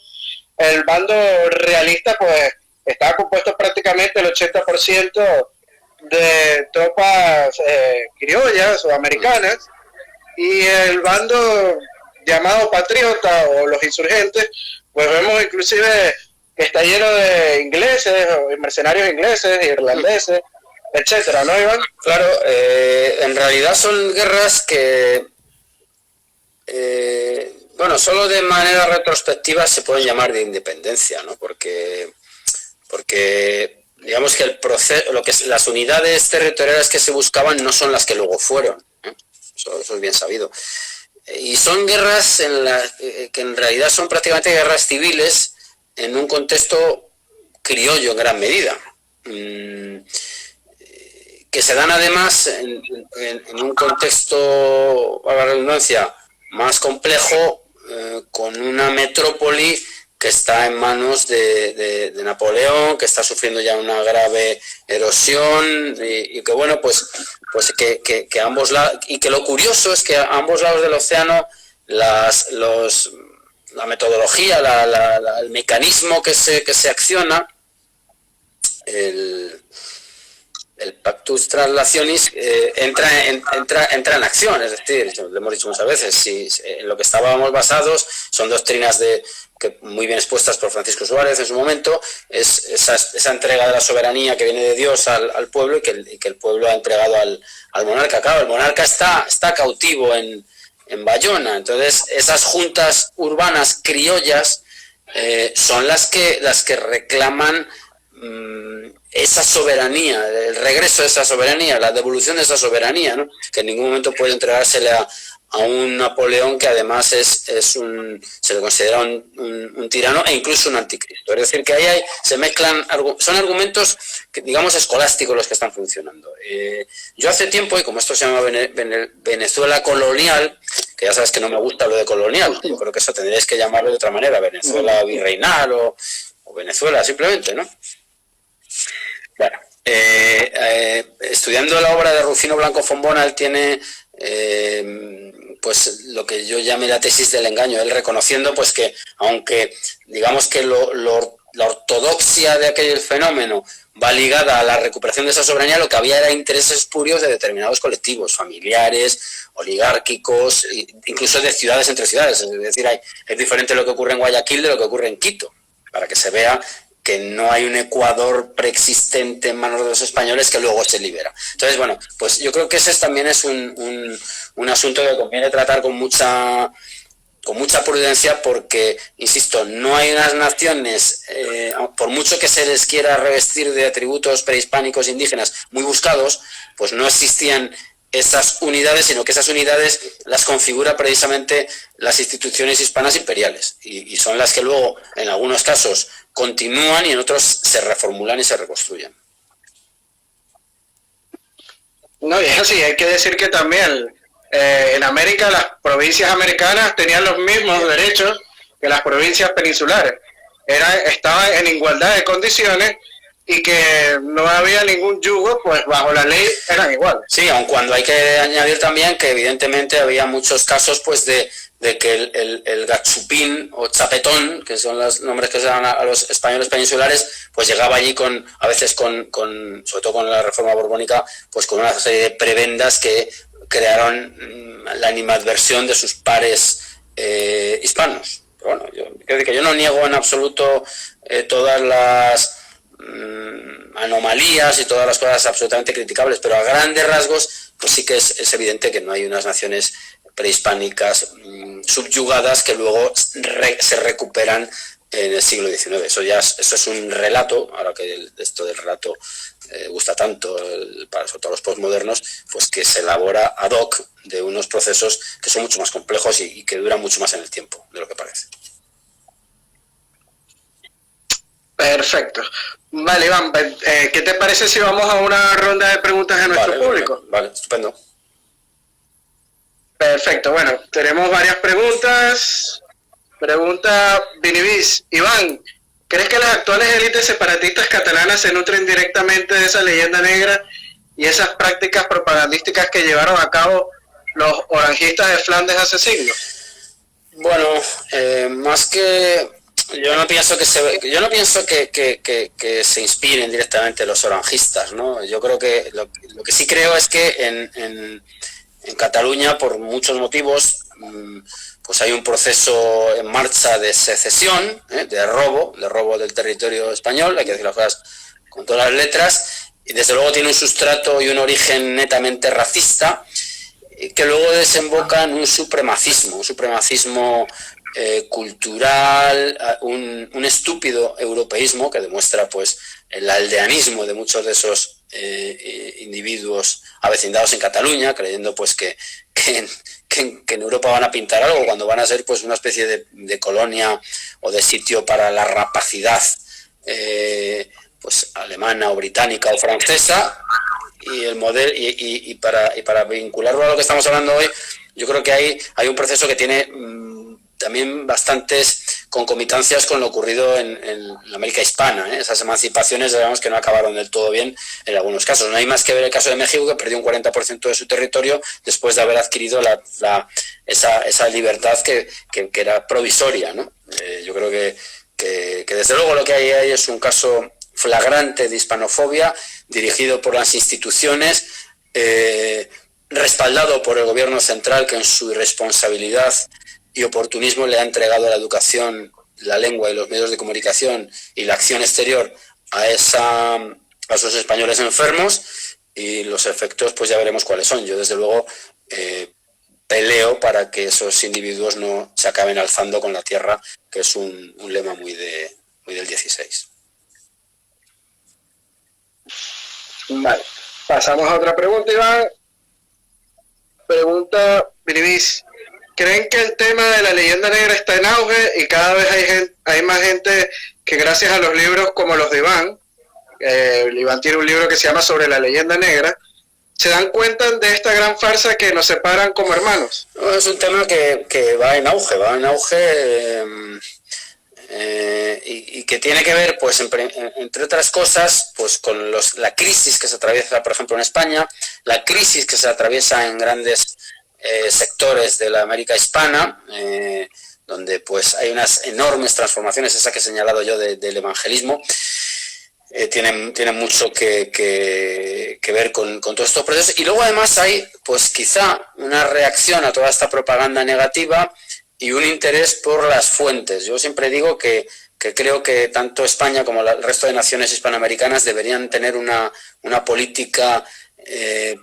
el bando realista pues estaba compuesto prácticamente el 80% de tropas criollas o americanas, y el bando llamado patriota o los insurgentes, pues vemos inclusive que está lleno de ingleses, o mercenarios ingleses, irlandeses, etcétera, ¿no, Iván? Claro, en realidad son guerras que, bueno, solo de manera retrospectiva se pueden llamar de independencia, ¿no? Porque digamos que el proceso, las unidades territoriales que se buscaban no son las que luego fueron, ¿eh? Eso es bien sabido. Y son guerras que en realidad son prácticamente guerras civiles en un contexto criollo en gran medida, que se dan además en un contexto, a la redundancia, más complejo, con una metrópoli que está en manos de Napoleón, que está sufriendo ya una grave erosión, y que bueno, pues que ambos lados, y que lo curioso es que a ambos lados del océano la metodología, el mecanismo que se acciona, el Pactus Translationis, entra en acción. Es decir, lo hemos dicho muchas veces, si en lo que estábamos basados son doctrinas que muy bien expuestas por Francisco Suárez en su momento, es esa entrega de la soberanía que viene de Dios al pueblo, y que el pueblo ha entregado al monarca. Claro, el monarca está cautivo en Bayona, entonces esas juntas urbanas criollas son las que reclaman esa soberanía, el regreso de esa soberanía, la devolución de esa soberanía, ¿no? Que en ningún momento puede entregársele a un Napoleón que además se le considera un tirano e incluso un anticristo. Es decir, que ahí se mezclan, son argumentos que, digamos, escolásticos los que están funcionando. Yo hace tiempo, y como esto se llama Venezuela colonial, que ya sabes que no me gusta lo de colonial, yo creo que eso tendríais que llamarlo de otra manera, Venezuela virreinal o Venezuela simplemente, ¿no? Bueno, estudiando la obra de Rufino Blanco Fombona, él tiene pues lo que yo llamé la tesis del engaño, él reconociendo pues que aunque digamos que la ortodoxia de aquel fenómeno va ligada a la recuperación de esa soberanía, lo que había era intereses espurios de determinados colectivos, familiares, oligárquicos, incluso de ciudades entre ciudades. Es decir, es diferente lo que ocurre en Guayaquil de lo que ocurre en Quito, para que se vea que no hay un Ecuador preexistente en manos de los españoles que luego se libera. Entonces, bueno, pues yo creo que ese también es un asunto que conviene tratar con mucha prudencia, porque, insisto, no hay unas naciones, por mucho que se les quiera revestir de atributos prehispánicos indígenas muy buscados, pues no existían esas unidades, sino que esas unidades las configura precisamente las instituciones hispanas imperiales, y son las que luego, en algunos casos, continúan y en otros se reformulan y se reconstruyen. No, y es así, hay que decir que también en América las provincias americanas tenían los mismos derechos que las provincias peninsulares. Estaban en igualdad de condiciones, y que no había ningún yugo, pues bajo la ley eran iguales. Sí, aun cuando hay que añadir también que evidentemente había muchos casos pues de que el gachupín o chapetón, que son los nombres que se dan a los españoles peninsulares, pues llegaba allí a veces sobre todo con la reforma borbónica, pues con una serie de prebendas que crearon la animadversión de sus pares hispanos. Pero bueno, yo no niego en absoluto todas las anomalías y todas las cosas absolutamente criticables, pero a grandes rasgos pues sí que es evidente que no hay unas naciones prehispánicas subyugadas que luego se recuperan en el siglo XIX. Eso es un relato, ahora que esto del relato gusta tanto, sobre todo los postmodernos, pues que se elabora ad hoc de unos procesos que son mucho más complejos y que duran mucho más en el tiempo de lo que parece. Perfecto. Vale, Iván, ¿qué te parece si vamos a una ronda de preguntas de nuestro público? Vale, estupendo. Perfecto, bueno, tenemos varias preguntas. Pregunta Vinibis. Iván, ¿crees que las actuales élites separatistas catalanas se nutren directamente de esa leyenda negra y esas prácticas propagandísticas que llevaron a cabo los orangistas de Flandes hace siglos? Bueno, más que... Yo no pienso que se inspiren directamente los orangistas, ¿no? Yo creo que lo que sí creo es que en Cataluña, por muchos motivos, pues hay un proceso en marcha de secesión, de robo del territorio español, hay que decir las cosas con todas las letras, y desde luego tiene un sustrato y un origen netamente racista, que luego desemboca en un supremacismo cultural, un estúpido europeísmo que demuestra pues el aldeanismo de muchos de esos individuos avecindados en Cataluña, creyendo pues que en Europa van a pintar algo cuando van a ser pues una especie de colonia o de sitio para la rapacidad pues alemana o británica o francesa. Y el modelo y para vincularlo a lo que estamos hablando hoy, yo creo que hay un proceso que tiene también bastantes concomitancias con lo ocurrido en la América hispana, Esas emancipaciones, digamos, que no acabaron del todo bien en algunos casos. No hay más que ver el caso de México, que perdió un 40% de su territorio después de haber adquirido esa libertad que era provisoria, ¿no? Yo creo que desde luego lo que hay ahí es un caso flagrante de hispanofobia, dirigido por las instituciones, respaldado por el gobierno central, que en su irresponsabilidad y oportunismo le ha entregado la educación, la lengua y los medios de comunicación y la acción exterior a esos españoles enfermos, y los efectos pues ya veremos cuáles son. Yo desde luego peleo para que esos individuos no se acaben alzando con la tierra, que es un lema muy del 16. Vale, pasamos a otra pregunta, Iván. Pregunta Vinibis. ¿Creen que el tema de la leyenda negra está en auge y cada vez hay más gente que, gracias a los libros como los de Iván, Iván tiene un libro que se llama Sobre la leyenda negra, se dan cuenta de esta gran farsa que nos separan como hermanos? Es un tema que va en auge y que tiene que ver, pues, entre otras cosas, pues con la crisis que se atraviesa, por ejemplo, en España, la crisis que se atraviesa en grandes sectores de la América hispana, donde pues hay unas enormes transformaciones, esa que he señalado yo del evangelismo, tienen mucho que ver con todos estos procesos. Y luego además hay pues quizá una reacción a toda esta propaganda negativa y un interés por las fuentes. Yo siempre digo que creo que tanto España como el resto de naciones hispanoamericanas deberían tener una política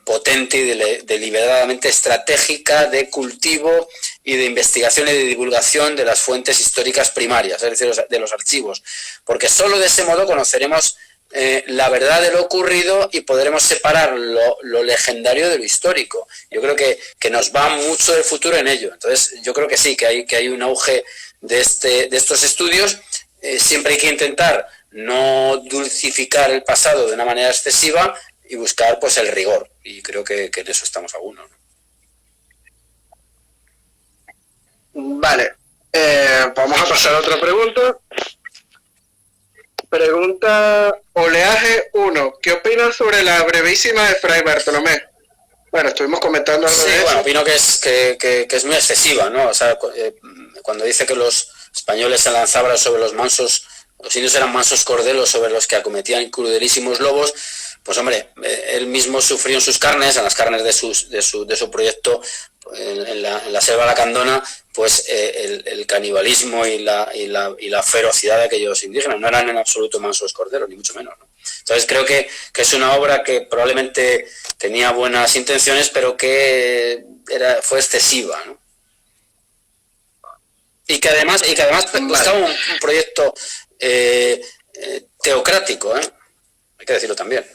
potente y deliberadamente estratégica de cultivo y de investigación y de divulgación de las fuentes históricas primarias, es decir, de los archivos, porque solo de ese modo conoceremos la verdad de lo ocurrido y podremos separar lo legendario de lo histórico. Yo creo que nos va mucho del futuro en ello. Entonces yo creo que sí, que hay un auge de estos estudios. Siempre hay que intentar no dulcificar el pasado de una manera excesiva y buscar pues el rigor, y creo que en eso estamos a uno, ¿no? Vale, vamos a pasar a otra pregunta. Pregunta Oleaje 1. ¿Qué opinas sobre la brevísima de Fray Bartolomé? Bueno, estuvimos comentando algo de eso. Bueno, opino que es muy excesiva, ¿no? O sea, cuando dice que los españoles se lanzaban sobre los indios eran mansos cordelos sobre los que acometían crudelísimos lobos, pues hombre, él mismo sufrió en sus carnes, en las carnes de su proyecto en la selva lacandona, pues el canibalismo y la ferocidad de aquellos indígenas. No eran en absoluto mansos corderos, ni mucho menos, ¿no? Entonces creo que es una obra que probablemente tenía buenas intenciones, pero que fue excesiva, ¿no? Y que además buscaba un proyecto teocrático, hay que decirlo también.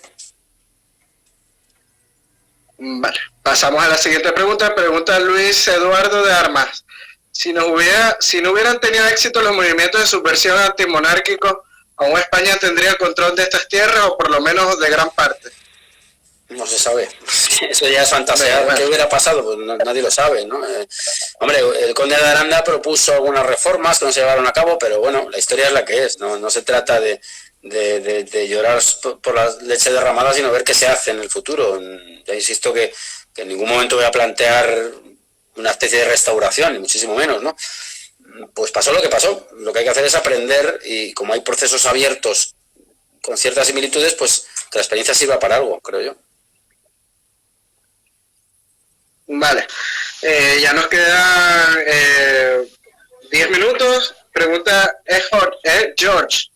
Vale, pasamos a la siguiente pregunta. Pregunta Luis Eduardo de Armas. Si no hubieran tenido éxito los movimientos de subversión antimonárquicos, ¿aún España tendría el control de estas tierras o por lo menos de gran parte? No se sabe. Eso ya es fantasía. Bueno. ¿Qué hubiera pasado? Pues nadie lo sabe, ¿no? Hombre, el conde de Aranda propuso algunas reformas que no se llevaron a cabo, pero bueno, la historia es la que es. No se trata de llorar por la leche derramada, sino ver qué se hace en el futuro. Ya insisto que en ningún momento voy a plantear una especie de restauración, ni muchísimo menos, ¿no? Pues pasó lo que pasó. Lo que hay que hacer es aprender, y como hay procesos abiertos con ciertas similitudes, pues que la experiencia sirva para algo, creo yo. Vale, ya nos quedan 10 minutos. Pregunta George,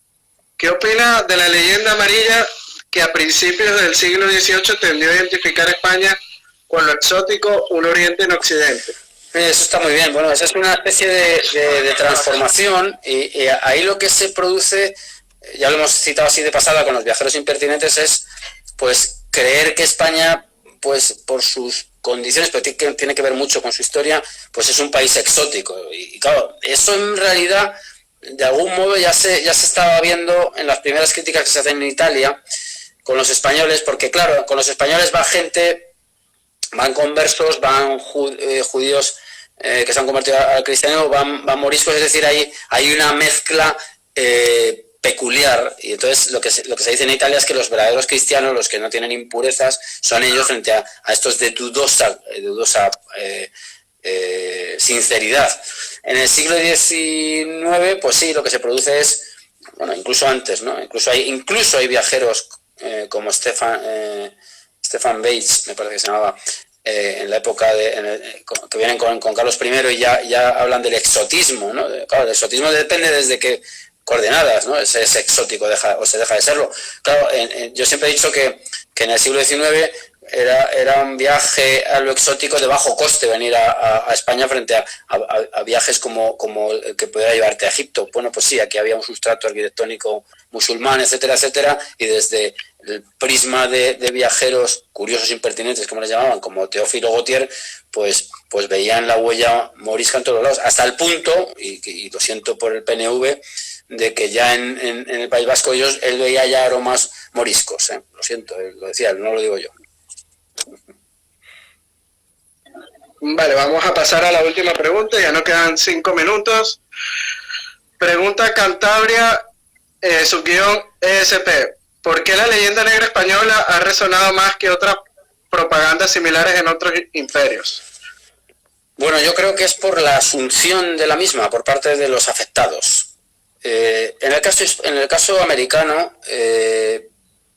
¿qué opina de la leyenda amarilla que a principios del siglo XVIII tendió a identificar a España con lo exótico, un oriente en occidente? Eso está muy bien. Bueno, esa es una especie de transformación y ahí lo que se produce, ya lo hemos citado así de pasada con los viajeros impertinentes, es pues creer que España, pues por sus condiciones, pero tiene que ver mucho con su historia, pues es un país exótico. Y claro, eso en realidad de algún modo ya se estaba viendo en las primeras críticas que se hacen en Italia con los españoles, porque claro, con los españoles va gente, van conversos, van judíos que se han convertido al cristianismo, van moriscos, es decir, hay una mezcla peculiar, y entonces lo que se dice en Italia es que los verdaderos cristianos, los que no tienen impurezas, son ellos frente a estos de dudosa sinceridad. En el siglo XIX, pues sí, lo que se produce es, bueno, incluso antes, ¿no? Incluso hay viajeros como Stefan Bates, me parece que se llamaba, en la época que vienen con Carlos I y ya hablan del exotismo, ¿no? Claro, el exotismo depende desde qué coordenadas, ¿no? Es exótico o se deja de serlo. Claro, yo siempre he dicho que en el siglo XIX era un viaje a lo exótico de bajo coste venir a España frente a viajes como el que pudiera llevarte a Egipto. Bueno, pues sí, aquí había un sustrato arquitectónico musulmán, etcétera, etcétera, y desde el prisma de viajeros curiosos impertinentes, como les llamaban, como Teófilo Gautier, pues veían la huella morisca en todos lados, hasta el punto, y lo siento por el PNV, de que ya en el País Vasco él veía ya aromas moriscos, lo siento, lo decía él, no lo digo yo. Vale, vamos a pasar a la última pregunta, ya nos quedan 5 minutos. Pregunta Cantabria, subguión ESP. ¿Por qué la leyenda negra española ha resonado más que otras propagandas similares en otros imperios? Bueno, yo creo que es por la asunción de la misma por parte de los afectados. En el caso americano,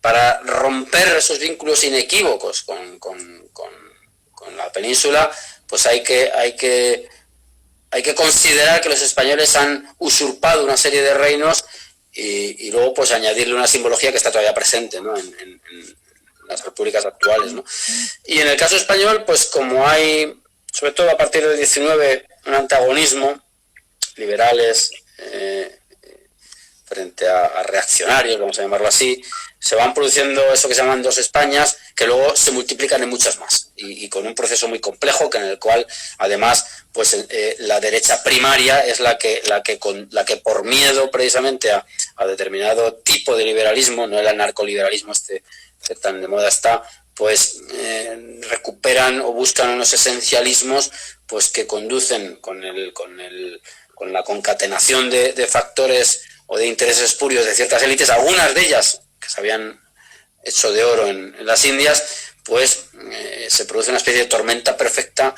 para romper esos vínculos inequívocos con la península, pues hay que considerar que los españoles han usurpado una serie de reinos y luego pues añadirle una simbología que está todavía presente, ¿no? en las repúblicas actuales, ¿no? Y en el caso español, pues como hay, sobre todo a partir del 19, un antagonismo, liberales frente a reaccionarios, vamos a llamarlo así, se van produciendo eso que se llaman dos Españas, que luego se multiplican en muchas más, y con un proceso muy complejo, en el cual además pues la derecha primaria es la que por miedo precisamente a determinado tipo de liberalismo, no el anarcoliberalismo que tan de moda está, pues recuperan o buscan unos esencialismos pues que conducen con la concatenación de factores o de intereses espurios de ciertas élites, algunas de ellas que se habían hecho de oro en las Indias, pues se produce una especie de tormenta perfecta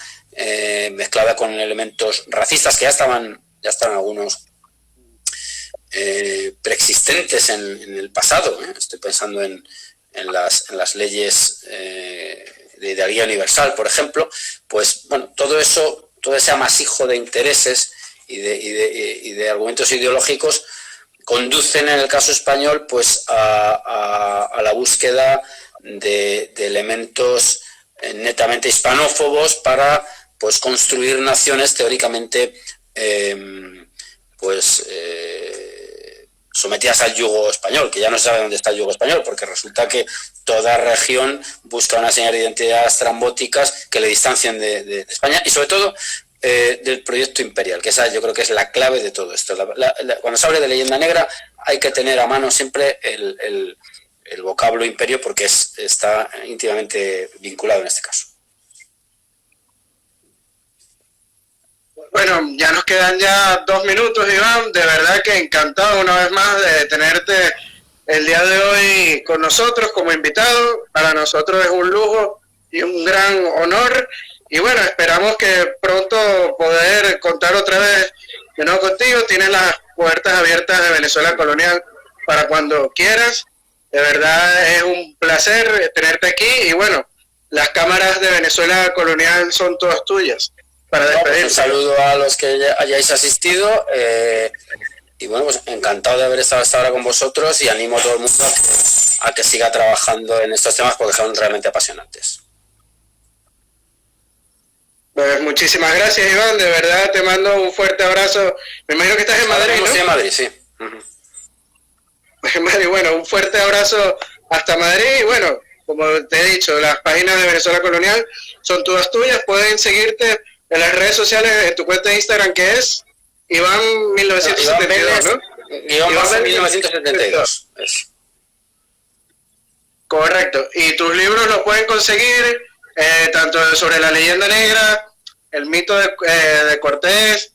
mezclada con elementos racistas que ya estaban algunos preexistentes en el pasado. Estoy pensando en las leyes de ideología universal, por ejemplo. Pues bueno, todo ese amasijo de intereses y de argumentos ideológicos conducen en el caso español pues a la búsqueda de elementos netamente hispanófobos para pues construir naciones teóricamente pues sometidas al yugo español, que ya no se sabe dónde está el yugo español, porque resulta que toda región busca una señal de identidad estrambóticas que le distancien de España y sobre todo del proyecto imperial, que esa yo creo que es la clave de todo esto. Cuando se habla de leyenda negra hay que tener a mano siempre el vocablo imperio, porque está íntimamente vinculado en este caso. Bueno, ya nos quedan ya 2 minutos, Iván. De verdad que encantado una vez más de tenerte el día de hoy con nosotros como invitado. Para nosotros es un lujo y un gran honor. Y bueno, esperamos que pronto poder contar otra vez de nuevo contigo. Tienes las puertas abiertas de Venezuela Colonial para cuando quieras. De verdad es un placer tenerte aquí. Y bueno, las cámaras de Venezuela Colonial son todas tuyas. Para pues un saludo a los que hayáis asistido y bueno, pues encantado de haber estado hasta ahora con vosotros y animo a todo el mundo a que siga trabajando en estos temas porque son realmente apasionantes. Pues muchísimas gracias, Iván, de verdad te mando un fuerte abrazo. Me imagino que estás en Madrid, ¿no? Sí, en Madrid, sí. Bueno, un fuerte abrazo hasta Madrid y bueno, como te he dicho, las páginas de Venezuela Colonial son todas tuyas, pueden seguirte en las redes sociales, en tu cuenta de Instagram, que es Iván1972, ¿no? Iván 1972. Correcto. Y tus libros los pueden conseguir, tanto sobre la leyenda negra, el mito de Cortés,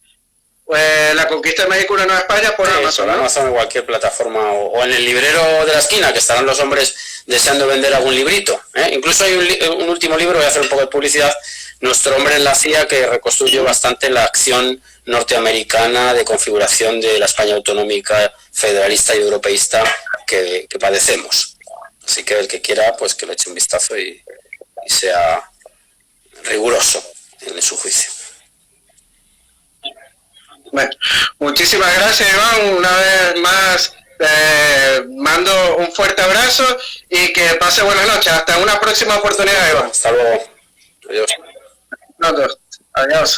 la conquista de México y la Nueva España, por Amazon, ¿no? Amazon, en cualquier plataforma, o en el librero de la esquina, que estarán los hombres deseando vender algún librito. Incluso hay un último libro, voy a hacer un poco de publicidad, Nuestro hombre en la CIA, que reconstruyó bastante la acción norteamericana de configuración de la España autonómica, federalista y europeísta que padecemos. Así que el que quiera, pues que le eche un vistazo y sea riguroso en su juicio. Bueno, muchísimas gracias, Iván. Una vez más mando un fuerte abrazo y que pase buenas noches. Hasta una próxima oportunidad, Iván. Hasta luego. Adiós. Adiós.